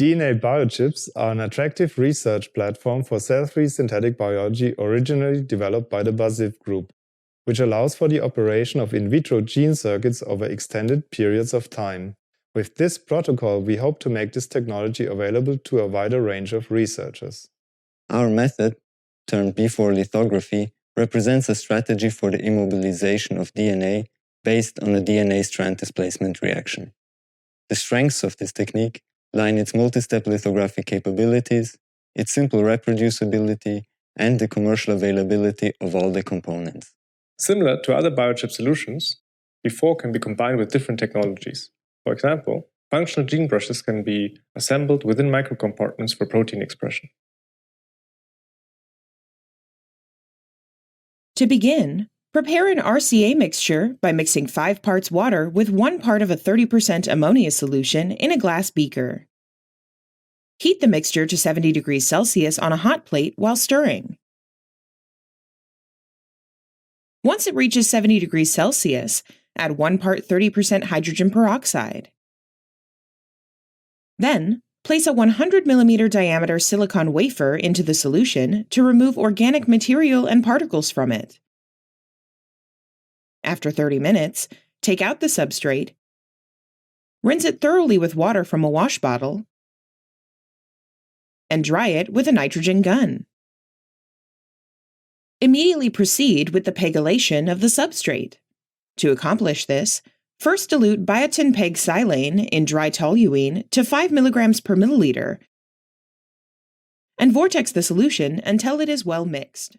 DNA biochips are an attractive research platform for cell-free synthetic biology originally developed by the BASIF group, which allows for the operation of in vitro gene circuits over extended periods of time. With this protocol, we hope to make this technology available to a wider range of researchers. Our method, termed B4 lithography, represents a strategy for the immobilization of DNA based on a DNA strand displacement reaction. The strengths of this technique lie in its multi-step lithographic capabilities, its simple reproducibility, and the commercial availability of all the components. Similar to other biochip solutions, B4 can be combined with different technologies. For example, functional gene brushes can be assembled within microcompartments for protein expression. To begin, prepare an RCA mixture by mixing 5 parts water with 1 part of a 30% ammonia solution in a glass beaker. Heat the mixture to 70 degrees Celsius on a hot plate while stirring. Once it reaches 70 degrees Celsius, add 1 part 30% hydrogen peroxide. Then, place a 100 mm diameter silicon wafer into the solution to remove organic material and particles from it. After 30 minutes, take out the substrate, rinse it thoroughly with water from a wash bottle, and dry it with a nitrogen gun. Immediately proceed with the pegylation of the substrate. To accomplish this, first dilute biotin peg silane in dry toluene to 5 mg per milliliter and vortex the solution until it is well mixed.